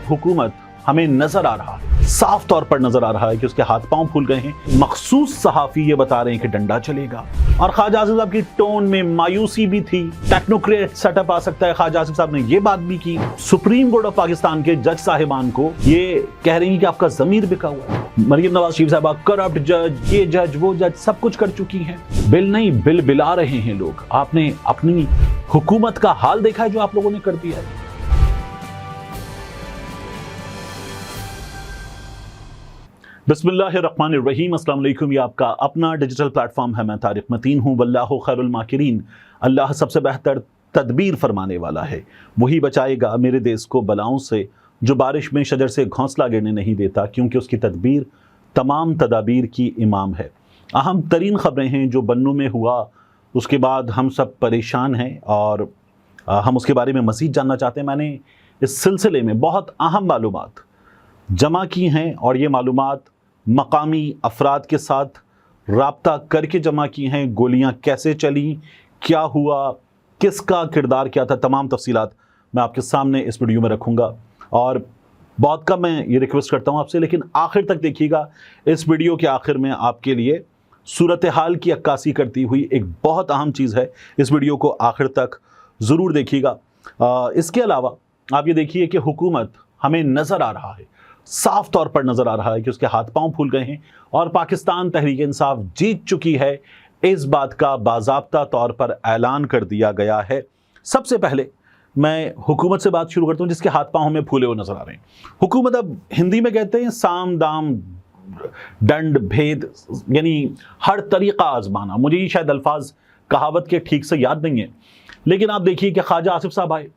हुकूमत हमें नजर आ रहा है, साफ तौर पर नजर आ रहा है कि उसके हाथ पांव फूल गए हैं। मखसूस सहाफी ये बता रहे हैं कि डंडा चलेगा, और ख्वाजा आसिफ साहब की टोन में मायूसी भी थी। टेक्नोक्रेट सेटअप आ सकता है, ख्वाजा आसिफ साहब ने ये बात भी की। सुप्रीम कोर्ट ऑफ पाकिस्तान के जज साहिबान को ये कह रही हैं कि आपका जमीर बिका हुआ है। मरियम नवाज शरीफ साहबा करप्ट जज, ये जज वो जज सब कुछ कर चुकी हैं। बिल नहीं बिल बिला रहे हैं लोग। आपने अपनी हुकूमत का हाल देखा है जो आप लोगों ने कर दिया है। बिस्मिल्लाहिर्रहमानिर्रहीम, अस्सलाम वालेकुम। ये आपका अपना डिजिटल प्लेटफॉर्म है। मैं तारिक मतीन हूँ। वल्लाहु खैरुल माकिरीन। अल्लाह सबसे बेहतर तदबीर फरमाने वाला है। वही बचाएगा मेरे देश को बलाओं से, जो बारिश में शजर से घोंसला गिरने नहीं देता, क्योंकि उसकी तदबीर तमाम तदाबीर की इमाम है। अहम तरीन ख़बरें हैं जो बन्नू में हुआ, उसके बाद हम सब परेशान हैं और हम उसके बारे में मज़ीद जानना चाहते हैं। मैंने इस सिलसिले में बहुत अहम मालूमात जमा की हैं और ये मालूमात मकामी अफराद के साथ राब्ता करके जमा की हैं। गोलियां कैसे चली, क्या हुआ, किसका किरदार क्या था, तमाम तफसीलात मैं आपके सामने इस वीडियो में रखूंगा। और बहुत कम मैं ये रिक्वेस्ट करता हूं आपसे, लेकिन आखिर तक देखिएगा। इस वीडियो के आखिर में आपके लिए सूरत हाल की अक्कासी करती हुई एक बहुत अहम चीज़ है। इस वीडियो को आखिर तक ज़रूर देखिएगा। इसके अलावा आप ये देखिए कि हुकूमत हमें नज़र आ रहा है, साफ तौर पर नजर आ रहा है कि उसके हाथ पांव फूल गए हैं और पाकिस्तान तहरीक इंसाफ जीत चुकी है। इस बात का बाज़ाब्ता तौर पर ऐलान कर दिया गया है। सबसे पहले मैं हुकूमत से बात शुरू करता हूं जिसके हाथ पांव हमें फूले हुए नजर आ रहे हैं। हुकूमत, अब हिंदी में कहते हैं साम दाम दंड भेद, यानी हर तरीका आजमाना। मुझे ये शायद अल्फाज कहावत के ठीक से याद नहीं है, लेकिन आप देखिए कि ख्वाजा आसिफ साहब आए।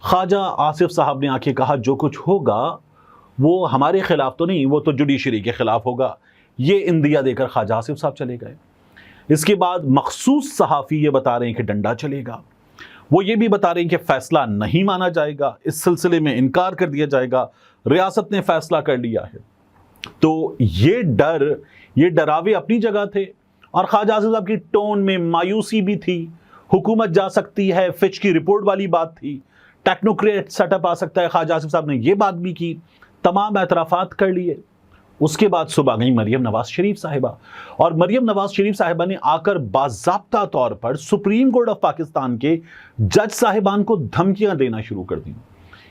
ख्वाजा आसिफ साहब ने आके कहा जो कुछ होगा वो हमारे खिलाफ तो नहीं, वो तो जुडिशरी के खिलाफ होगा। ये इंदिया देकर ख्वाजा आसिफ साहब चले गए। इसके बाद मखसूस सहाफ़ी ये बता रहे हैं कि डंडा चलेगा। वो ये भी बता रहे हैं कि फैसला नहीं माना जाएगा, इस सिलसिले में इनकार कर दिया जाएगा, रियासत ने फैसला कर लिया है। तो ये डरावे अपनी जगह थे और ख्वाजा आसिफ साहब की टोन में मायूसी भी थी। हुकूमत जा सकती है, फिच की रिपोर्ट वाली बात थी। टेक्नोक्रेट सेटअप आ सकता है, ख्वाजा आसिफ साहब ने ये बात भी की। तमाम एतराफ़ात कर लिए। उसके बाद सुबह गई मरियम नवाज शरीफ साहिबा, और मरियम नवाज शरीफ साहिबा ने आकर बाज़ाब्ता तौर पर सुप्रीम कोर्ट ऑफ पाकिस्तान के जज साहिबान को धमकियां देना शुरू कर दी।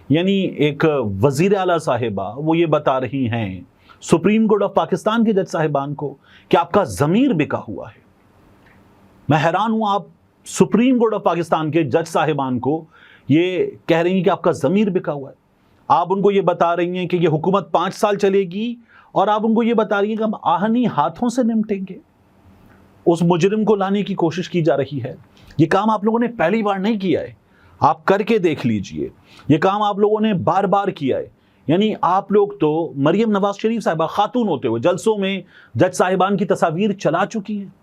यानी एक वज़ीर आला साहिबा वो ये बता रही हैं सुप्रीम कोर्ट ऑफ पाकिस्तान के जज साहिबान को कि आपका ज़मीर बिका हुआ है। मैं हैरान हूं, आप सुप्रीम कोर्ट ऑफ पाकिस्तान के जज साहिबान को ये कह रही हैं कि आपका ज़मीर बिका हुआ है। आप उनको ये बता रही हैं कि ये हुकूमत 5 साल चलेगी, और आप उनको ये बता रही हैं कि हम आहनी हाथों से निपटेंगे। उस मुजरिम को लाने की कोशिश की जा रही है। ये काम आप लोगों ने पहली बार नहीं किया है, आप करके देख लीजिए। ये काम आप लोगों ने बार बार किया है। यानी आप लोग तो मरियम नवाज शरीफ साहिबा खातून होते हुए जलसों में जज साहिबान की तस्वीर चला चुकी हैं।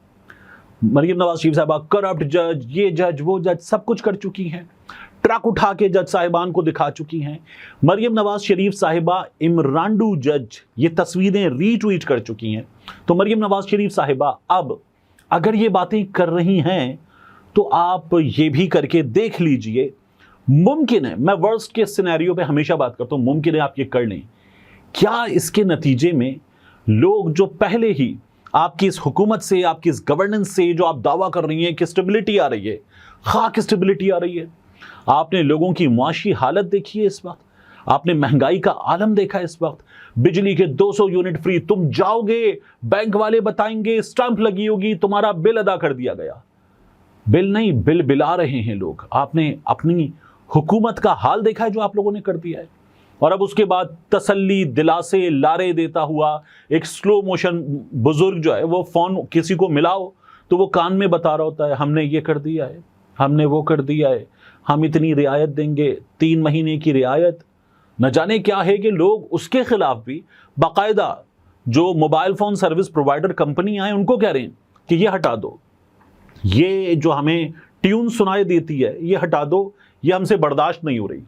मरियम नवाज शरीफ साहिबा करप्ट जज, ये जज वो जज सब कुछ कर चुकी हैं। ट्रक उठा के जज साहिबान को दिखा चुकी हैं। मरियम नवाज शरीफ साहिबा इमरांडू जज ये तस्वीरें रीट्वीट कर चुकी हैं। तो मरियम नवाज शरीफ साहिबा अब अगर ये बातें कर रही हैं तो आप ये भी करके देख लीजिए। मुमकिन है, मैं वर्स्ट के सिनेरियो पे हमेशा बात करता हूँ, मुमकिन है आप ये कर लें। क्या इसके नतीजे में लोग जो पहले ही आपकी इस हुकूमत से, आपकी इस गवर्नेंस से जो आप दावा कर रही हैं कि स्टेबिलिटी आ रही है, खाक स्टेबिलिटी आ रही है, आपने लोगों की मुआशी हालत देखी है इस वक्त, आपने महंगाई का आलम देखा है इस वक्त। बिजली के 200 यूनिट फ्री, तुम जाओगे बैंक वाले बताएंगे स्टैंप लगी होगी, तुम्हारा बिल अदा कर दिया गया। बिल नहीं बिल बिला रहे हैं लोग। आपने अपनी हुकूमत का हाल देखा है जो आप लोगों ने कर दिया है। और अब उसके बाद तसल्ली दिलासे लारे देता हुआ एक स्लो मोशन बुजुर्ग जो है वो फोन किसी को मिलाओ तो वो कान में बता रहा होता है हमने ये कर दिया है, हमने वो कर दिया है, हम इतनी रियायत देंगे, 3 महीने की रियायत। न जाने क्या है कि लोग उसके खिलाफ भी बाकायदा जो मोबाइल फ़ोन सर्विस प्रोवाइडर कंपनियां हैं उनको कह रहे हैं कि ये हटा दो, ये जो हमें ट्यून सुनाई देती है ये हटा दो, ये हमसे बर्दाश्त नहीं हो रही।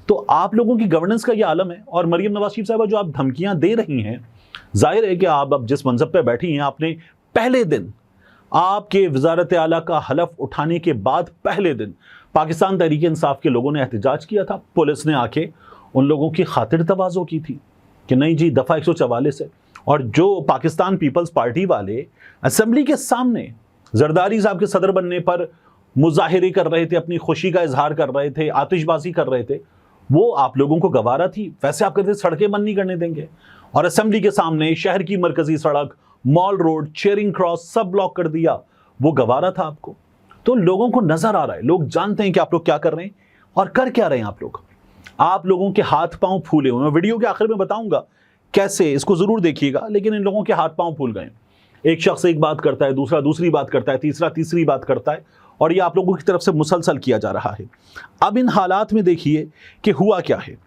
तो आप लोगों की गवर्नेंस का ये आलम है। और मरियम नवाज शरीफ साहिबा जो आप धमकियां दे रही हैं, जाहिर है कि आप अब जिस मंसब पे बैठी हैं, आपने पहले दिन आपके वजारत आला का हलफ उठाने के बाद पहले दिन पाकिस्तान तहरीक इंसाफ के लोगों ने एहतजाज किया था। पुलिस ने आके उन लोगों की खातिर तवाज़ो की थी कि नहीं जी दफ़ा 144 है। और जो पाकिस्तान पीपल्स पार्टी वाले असेंबली के सामने जरदारी साहब के सदर बनने पर मुजाहिरे कर रहे थे, अपनी खुशी का इजहार कर रहे थे, आतिशबाजी कर रहे थे, वो आप लोगों को गवारा थी। वैसे आप कहते सड़कें बंद नहीं करने देंगे, और असेंबली के सामने शहर की मरकजी सड़क, मॉल रोड, चेयरिंग क्रॉस सब ब्लॉक कर दिया, वो गवारा था आपको? तो लोगों को नजर आ रहा है, लोग जानते हैं कि आप लोग क्या कर रहे हैं और कर क्या रहे हैं आप लोग। आप लोगों के हाथ पांव फूले हुए, मैं वीडियो के आखिर में बताऊंगा कैसे, इसको जरूर देखिएगा। लेकिन इन लोगों के हाथ पांव फूल गए। एक शख्स एक बात करता है, दूसरा दूसरी बात करता है, तीसरा तीसरी बात करता है, और ये आप लोगों की तरफ से मुसलसल किया जा रहा है। अब इन हालात में देखिए कि हुआ क्या है।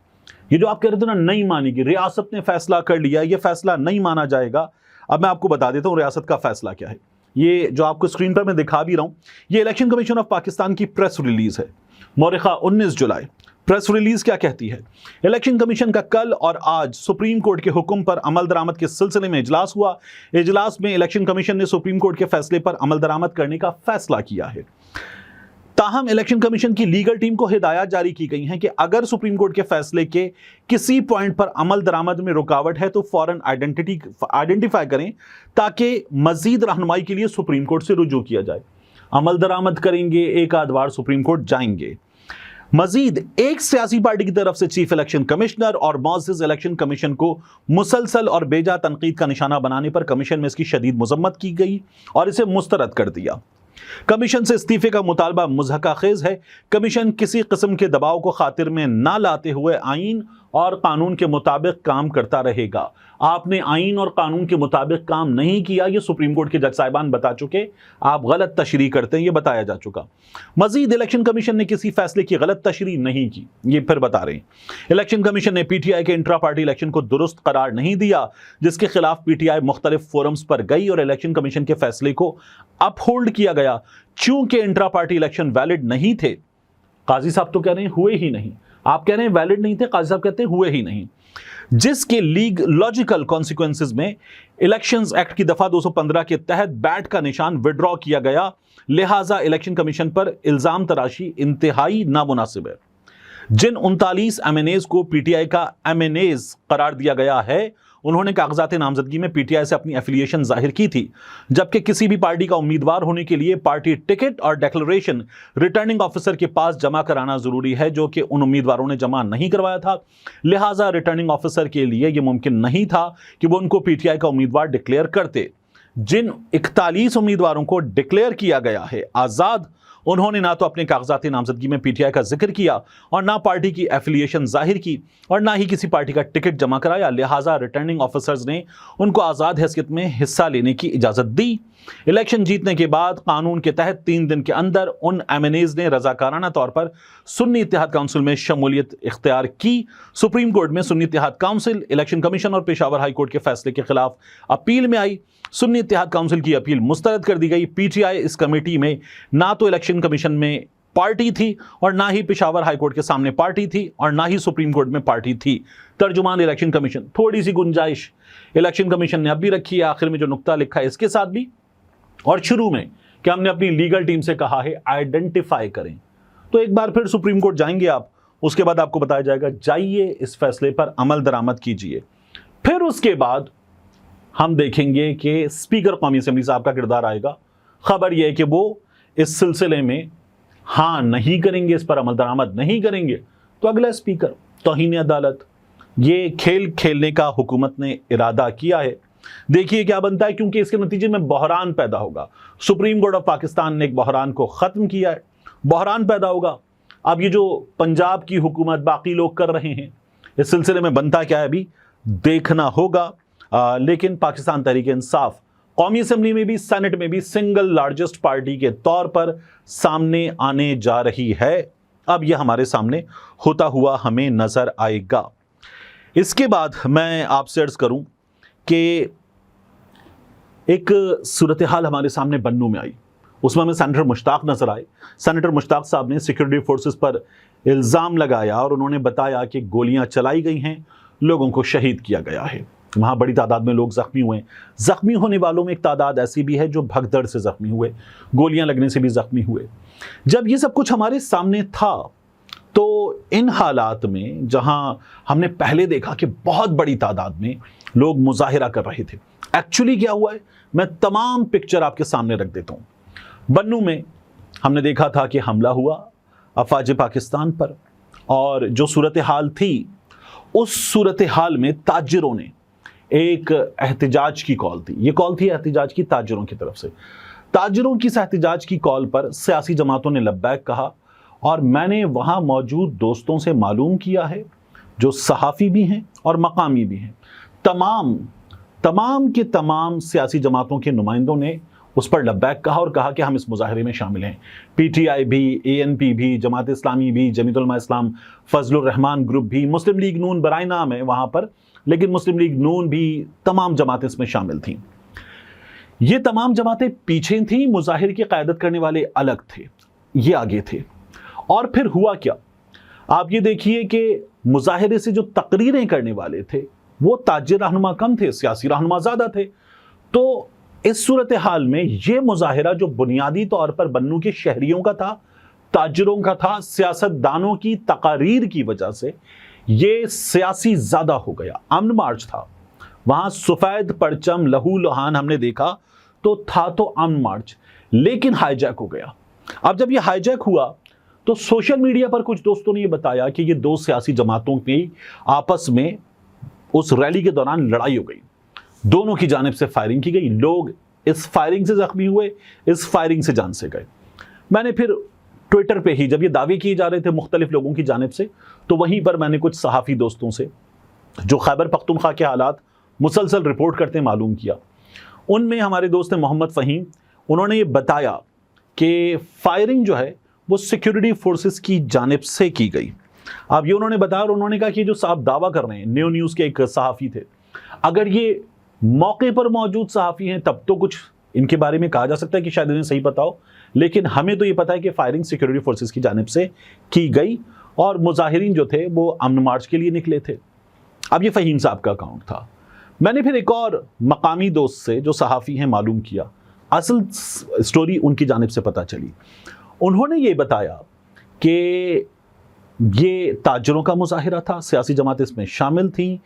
ये जो आप कह रहे थे ना नहीं मानेगी, रियासत ने फैसला कर लिया, ये फैसला नहीं माना जाएगा। अब मैं आपको बता देता हूँ रियासत का फैसला क्या है। ये जो आपको स्क्रीन पर मैं दिखा भी रहा हूँ, ये इलेक्शन कमीशन ऑफ पाकिस्तान की प्रेस रिलीज है, मौरिखा 19 जुलाई। प्रेस रिलीज क्या कहती है? इलेक्शन कमीशन का कल और आज सुप्रीम कोर्ट के हुक्म पर अमल दरामद के सिलसिले में इजलास हुआ। इजलास में इलेक्शन कमीशन ने सुप्रीम कोर्ट के फैसले पर अमल दरामद करने का फैसला किया है। ताहम इलेक्शन कमीशन की लीगल टीम को हिदायत जारी की गई है कि अगर सुप्रीम कोर्ट के फैसले के किसी पॉइंट पर अमल दरामद में रुकावट है तो फौरन आइडेंटिफाई करें ताकि मजीद रहनुमाई के लिए सुप्रीम कोर्ट से रुजू किया जाए। अमल दरामद करेंगे, एक आध बार सुप्रीम कोर्ट जाएंगे। मजीद एक सियासी पार्टी की तरफ से चीफ इलेक्शन कमिश्नर और मौजूद इलेक्शन कमीशन को मुसलसल और बेजा तनकीद का निशाना बनाने पर कमीशन में इसकी शदीद मजम्मत की गई और इसे मुस्तरद कर दिया। कमीशन से इस्तीफे का मुतालबा मुज़हक़ाखेज़ है। कमीशन किसी किस्म के दबाव को खातिर में ना लाते हुए आईन और कानून के मुताबिक काम करता रहेगा। आपने आईन और कानून के मुताबिक काम नहीं किया, ये सुप्रीम कोर्ट के जज साहिबान बता चुके, आप गलत तशरीह करते हैं, ये बताया जा चुका। मजीद इलेक्शन कमीशन ने किसी फैसले की गलत तशरीह नहीं की, ये फिर बता रहे हैं। इलेक्शन कमीशन ने पीटीआई के इंट्रा पार्टी इलेक्शन को दुरुस्त करार नहीं दिया, जिसके खिलाफ पीटीआई मुख्तलिफ फोरम्स पर गई और इलेक्शन कमीशन के फैसले को अपहोल्ड किया गया। चूंकि इंट्रा पार्टी इलेक्शन वैलिड नहीं थे, काजी साहब तो कह रहे हैं हुए ही नहीं, आप कह रहे हैं वैलिड नहीं थे, काजी साहब कहते हैं हुए ही नहीं, जिसके लॉजिकल कॉन्सिक्वेंसेस में इलेक्शंस एक्ट की दफा 215 के तहत बैट का निशान विड्रॉ किया गया। लिहाजा इलेक्शन कमीशन पर इल्जाम तराशी इंतहाई नामुनासिब है। जिन 39 एमएनएज को पीटीआई का एमएनएज करार दिया गया है, उन्होंने कागजात नामजदगी में पीटीआई से अपनी एफिलिएशन जाहिर की थी, जबकि किसी भी पार्टी का उम्मीदवार होने के लिए पार्टी टिकट और डिक्लेरेशन रिटर्निंग ऑफिसर के पास जमा कराना जरूरी है, जो कि उन उम्मीदवारों ने जमा नहीं करवाया था। लिहाजा रिटर्निंग ऑफिसर के लिए यह मुमकिन नहीं था कि वो उनको पीटीआई का उम्मीदवार डिक्लेयर करते। जिन 41 उम्मीदवारों को डिक्लेयर किया गया है आजाद, उन्होंने ना तो अपने कागजात नामजदगी में पीटीआई का जिक्र किया और ना पार्टी की एफिलिएशन जाहिर की और ना ही किसी पार्टी का टिकट जमा कराया। लिहाजा रिटर्निंग ऑफिसर्स ने उनको आज़ाद हैसियत में हिस्सा लेने की इजाज़त दी। इलेक्शन जीतने के बाद कानून के तहत 3 दिन के अंदर उन एमएनएज ने रजाकाराना तौर पर सुन्नी इत्तेहाद काउंसिल में शमूलियत इख्तियार की। सुप्रीम कोर्ट में सुन्नी इत्तेहाद काउंसिल इलेक्शन कमीशन और पेशावर हाई कोर्ट के फैसले के खिलाफ अपील में आई। सुन्नी इत्तेहाद काउंसिल की अपील मुस्तरद कर दी गई। पीटीआई इस कमेटी में ना तो इलेक्शन कमीशन में पार्टी थी और ना ही पेशावर हाई कोर्ट के सामने पार्टी थी और ना ही सुप्रीम कोर्ट में पार्टी थी। तर्जुमान इलेक्शन कमीशन, थोड़ी सी गुंजाइश इलेक्शन कमीशन ने अब भी रखी है, आखिर में जो नुक्ता लिखा है इसके साथ भी, और शुरू में कि हमने अपनी लीगल टीम से कहा है आइडेंटिफाई करें। तो एक बार फिर सुप्रीम कोर्ट जाएंगे आप, उसके बाद आपको बताया जाएगा जाइए इस फैसले पर अमल दरामद कीजिए। फिर उसके बाद हम देखेंगे कि स्पीकर कौमी असेंबली साहब का किरदार आएगा। खबर यह है कि वो इस सिलसिले में हाँ नहीं करेंगे, इस पर अमल दरामद नहीं करेंगे तो अगला स्पीकर तौहीन अदालत। ये खेल खेलने का हुकूमत ने इरादा किया है, देखिए क्या बनता है, क्योंकि इसके नतीजे में बहरान पैदा होगा। सुप्रीम कोर्ट ऑफ पाकिस्तान ने एक बहरान को ख़त्म किया है, बहरान पैदा होगा। अब ये जो पंजाब की हुकूमत बाकी लोग कर रहे हैं, इस सिलसिले में बनता क्या है अभी देखना होगा। लेकिन पाकिस्तान तहरीक इंसाफ कौमी असेंबली में भी सेनेट में भी सिंगल लार्जेस्ट पार्टी के तौर पर सामने आने जा रही है। अब यह हमारे सामने होता हुआ हमें नजर आएगा। इसके बाद मैं आपसे अर्ज करूं कि एक सूरत हाल हमारे सामने बन्नू में आई, उसमें हमें सेनेटर मुश्ताक नजर आए। सेनेटर मुश्ताक साहब ने सिक्योरिटी फोर्सेस पर इल्ज़ाम लगाया और उन्होंने बताया कि गोलियां चलाई गई हैं, लोगों को शहीद किया गया है, वहाँ बड़ी तादाद में लोग ज़ख्मी हुए। ज़ख्मी होने वालों में एक तादाद ऐसी भी है जो भगदड़ से ज़ख्मी हुए, गोलियां लगने से भी ज़ख्मी हुए। जब ये सब कुछ हमारे सामने था تو ان حالات میں جہاں ہم نے پہلے دیکھا کہ بہت بڑی تعداد میں لوگ مظاہرہ کر رہے تھے، ایکچولی کیا ہوا ہے میں تمام پکچر آپ کے سامنے رکھ دیتا ہوں۔ بنوں میں ہم نے دیکھا تھا کہ حملہ ہوا افواج پاکستان پر، اور جو صورتحال تھی اس صورتحال میں تاجروں نے ایک احتجاج کی کال تھی، یہ کال تھی احتجاج کی تاجروں کی طرف سے۔ تاجروں کی اس احتجاج کی کال پر سیاسی جماعتوں نے لبیک کہا، اور میں نے وہاں موجود دوستوں سے معلوم کیا ہے جو صحافی بھی ہیں اور مقامی بھی ہیں، تمام کے تمام سیاسی جماعتوں کے نمائندوں نے اس پر لبیک کہا اور کہا کہ ہم اس مظاہرے میں شامل ہیں۔ پی ٹی آئی بھی، اے این پی بھی، جماعت اسلامی بھی، جمیعت علماء اسلام فضل الرحمان گروپ بھی، مسلم لیگ نون برائے نام ہے وہاں پر، لیکن مسلم لیگ نون بھی، تمام جماعتیں اس میں شامل تھیں۔ یہ تمام جماعتیں پیچھے تھیں، مظاہرے کی قیادت کرنے والے الگ تھے، یہ آگے تھے۔ اور پھر ہوا کیا، آپ یہ دیکھیے کہ مظاہرے سے جو تقریریں کرنے والے تھے وہ تاجر رہنما کم تھے، سیاسی رہنما زیادہ تھے۔ تو اس صورتحال میں یہ مظاہرہ جو بنیادی طور پر بنوں کے شہریوں کا تھا، تاجروں کا تھا، سیاست دانوں کی تقاریر کی وجہ سے یہ سیاسی زیادہ ہو گیا۔ امن مارچ تھا وہاں، سفید پرچم لہو لہان ہم نے دیکھا تو تھا تو امن مارچ، لیکن ہائی جیک ہو گیا۔ اب جب یہ ہائی جیک ہوا تو سوشل میڈیا پر کچھ دوستوں نے یہ بتایا کہ یہ دو سیاسی جماعتوں کی آپس میں اس ریلی کے دوران لڑائی ہو گئی، دونوں کی جانب سے فائرنگ کی گئی، لوگ اس فائرنگ سے زخمی ہوئے، اس فائرنگ سے جان سے گئے۔ میں نے پھر ٹویٹر پہ ہی جب یہ دعوے کیے جا رہے تھے مختلف لوگوں کی جانب سے، تو وہیں پر میں نے کچھ صحافی دوستوں سے جو خیبر پختونخوا کے حالات مسلسل رپورٹ کرتے ہیں معلوم کیا۔ ان میں ہمارے دوست محمد فہیم، انہوں نے یہ بتایا کہ فائرنگ جو ہے وہ سیکیورٹی فورسز کی جانب سے کی گئی۔ اب یہ انہوں نے بتایا، اور انہوں نے کہا کہ جو صاحب دعویٰ کر رہے ہیں، نیوز کے ایک صحافی تھے، اگر یہ موقع پر موجود صحافی ہیں تب تو کچھ ان کے بارے میں کہا جا سکتا ہے کہ شاید انہیں صحیح پتا ہو، لیکن ہمیں تو یہ پتا ہے کہ فائرنگ سیکیورٹی فورسز کی جانب سے کی گئی، اور مظاہرین جو تھے وہ امن مارچ کے لیے نکلے تھے۔ اب یہ فہیم صاحب کا اکاؤنٹ تھا۔ میں نے پھر ایک اور مقامی دوست سے جو صحافی ہیں معلوم کیا، اصل سٹوری ان کی جانب سے پتا چلی۔ انہوں نے یہ بتایا کہ یہ تاجروں کا مظاہرہ تھا، سیاسی جماعتیں اس میں شامل تھیں۔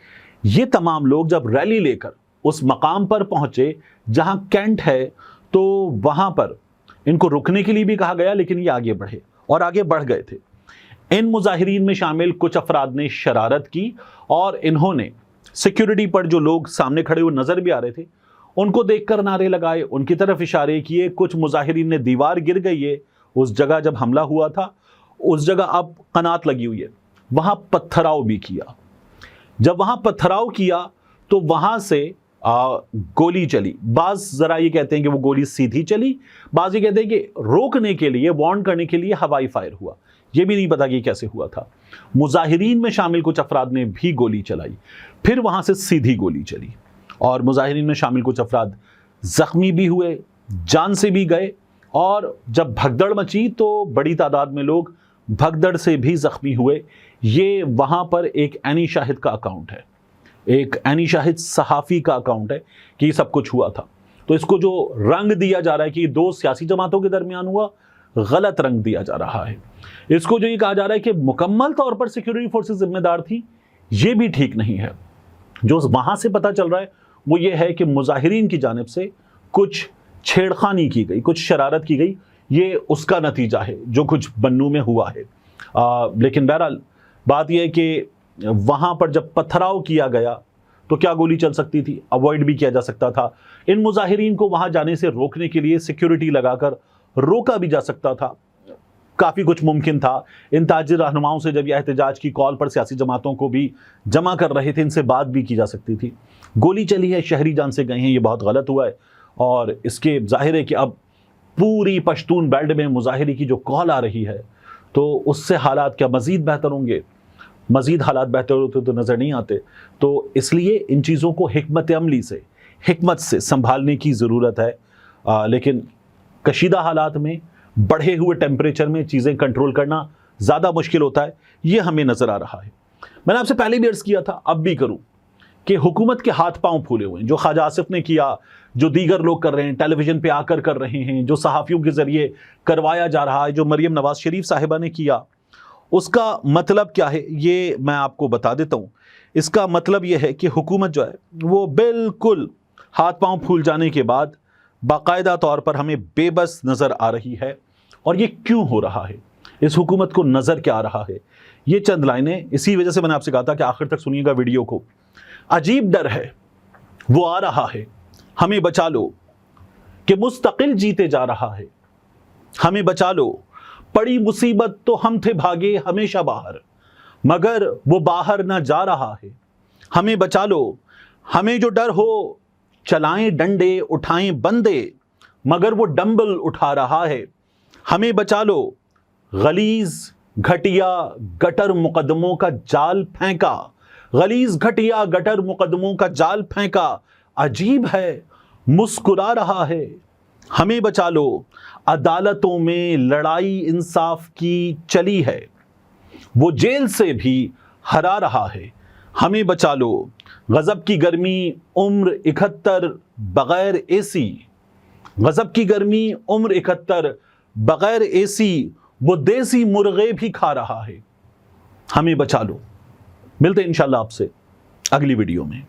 یہ تمام لوگ جب ریلی لے کر اس مقام پر پہنچے جہاں کینٹ ہے، تو وہاں پر ان کو رکنے کے لیے بھی کہا گیا، لیکن یہ آگے بڑھے اور آگے بڑھ گئے تھے۔ ان مظاہرین میں شامل کچھ افراد نے شرارت کی، اور انہوں نے سیکیورٹی پر جو لوگ سامنے کھڑے ہوئے نظر بھی آ رہے تھے ان کو دیکھ کر نعرے لگائے، ان کی طرف اشارے کیے۔ کچھ مظاہرین نے دیوار گر گئی ہے اس جگہ جب حملہ ہوا تھا، اس جگہ اب قنات لگی ہوئی ہے، وہاں پتھراؤ بھی کیا۔ جب وہاں پتھراؤ کیا تو وہاں سے گولی چلی۔ بعض ذرا یہ کہتے ہیں کہ وہ گولی سیدھی چلی، بعض یہ کہتے ہیں کہ روکنے کے لیے، وارن کرنے کے لیے ہوائی فائر ہوا۔ یہ بھی نہیں پتا کہ کیسے ہوا تھا۔ مظاہرین میں شامل کچھ افراد نے بھی گولی چلائی، پھر وہاں سے سیدھی گولی چلی، اور مظاہرین میں شامل کچھ افراد زخمی بھی ہوئے، جان سے بھی گئے، اور جب بھگدڑ مچی تو بڑی تعداد میں لوگ بھگدڑ سے بھی زخمی ہوئے۔ یہ وہاں پر ایک اینی شاہد کا اکاؤنٹ ہے، ایک اینی شاہد صحافی کا اکاؤنٹ ہے کہ یہ سب کچھ ہوا تھا۔ تو اس کو جو رنگ دیا جا رہا ہے کہ یہ دو سیاسی جماعتوں کے درمیان ہوا، غلط رنگ دیا جا رہا ہے۔ اس کو جو یہ کہا جا رہا ہے کہ مکمل طور پر سیکیورٹی فورسز ذمہ دار تھی، یہ بھی ٹھیک نہیں ہے۔ جو وہاں سے پتہ چل رہا ہے وہ یہ ہے کہ مظاہرین کی جانب سے کچھ چھیڑخانی کی گئی، کچھ شرارت کی گئی، یہ اس کا نتیجہ ہے جو کچھ بنوں میں ہوا ہے۔ لیکن بہرحال بات یہ ہے کہ وہاں پر جب پتھراؤ کیا گیا تو کیا گولی چل سکتی تھی، اوائڈ بھی کیا جا سکتا تھا۔ ان مظاہرین کو وہاں جانے سے روکنے کے لیے سیکیورٹی لگا کر روکا بھی جا سکتا تھا، کافی کچھ ممکن تھا۔ ان تاجر رہنماؤں سے جب یہ احتجاج کی کال پر سیاسی جماعتوں کو بھی جمع کر رہے تھے، ان سے بات بھی کی جا سکتی تھی۔ گولی چلی ہے، شہری جان سے گئے ہیں، یہ بہت غلط ہوا ہے، اور اس کے ظاہر ہے کہ اب پوری پشتون بیلٹ میں مظاہرے کی جو کال آ رہی ہے تو اس سے حالات کیا مزید بہتر ہوں گے؟ مزید حالات بہتر ہوتے تو نظر نہیں آتے۔ تو اس لیے ان چیزوں کو حکمت عملی سے، حکمت سے سنبھالنے کی ضرورت ہے۔ لیکن کشیدہ حالات میں، بڑھے ہوئے ٹیمپریچر میں چیزیں کنٹرول کرنا زیادہ مشکل ہوتا ہے، یہ ہمیں نظر آ رہا ہے۔ میں نے آپ سے پہلے بھی عرض کیا تھا، اب بھی کروں، کہ حکومت کے ہاتھ پاؤں پھولے ہوئے ہیں۔ جو خواجہ آصف نے کیا، جو دیگر لوگ کر رہے ہیں، ٹیلی ویژن پہ آ کر رہے ہیں، جو صحافیوں کے ذریعے کروایا جا رہا ہے، جو مریم نواز شریف صاحبہ نے کیا، اس کا مطلب کیا ہے یہ میں آپ کو بتا دیتا ہوں. اس کا مطلب یہ ہے کہ حکومت جو ہے وہ بالکل ہاتھ پاؤں پھول جانے کے بعد باقاعدہ طور پر ہمیں بے بس نظر آ رہی ہے. اور یہ کیوں ہو رہا ہے؟ اس حکومت کو نظر کیا آ رہا ہے؟ یہ چند لائنیں، اسی وجہ سے میں نے آپ سے کہا تھا کہ آخر تک سنیے گا ویڈیو کو. عجیب ڈر ہے وہ آ رہا ہے، ہمیں بچا لو، کہ مستقل جیتے جا رہا ہے. ہمیں بچا لو، پڑی مصیبت تو ہم تھے بھاگے ہمیشہ باہر، مگر وہ باہر نہ جا رہا ہے. ہمیں بچا لو، ہمیں جو ڈر ہو چلائیں ڈنڈے اٹھائیں بندے، مگر وہ ڈمبل اٹھا رہا ہے. ہمیں بچا لو، غلیظ گھٹیا گٹر مقدموں کا جال پھینکا، غلیظ گھٹیا گٹر مقدموں کا جال پھینکا، عجیب ہے مسکرا رہا ہے. ہمیں بچا لو، عدالتوں میں لڑائی انصاف کی چلی ہے، وہ جیل سے بھی ہرا رہا ہے. ہمیں بچا لو، غضب کی گرمی عمر 71 بغیر اے سی، غضب کی گرمی عمر 71 بغیر اے سی، وہ دیسی مرغے بھی کھا رہا ہے. ہمیں بچا لو. ملتے ہیں انشاءاللہ آپ سے اگلی ویڈیو میں.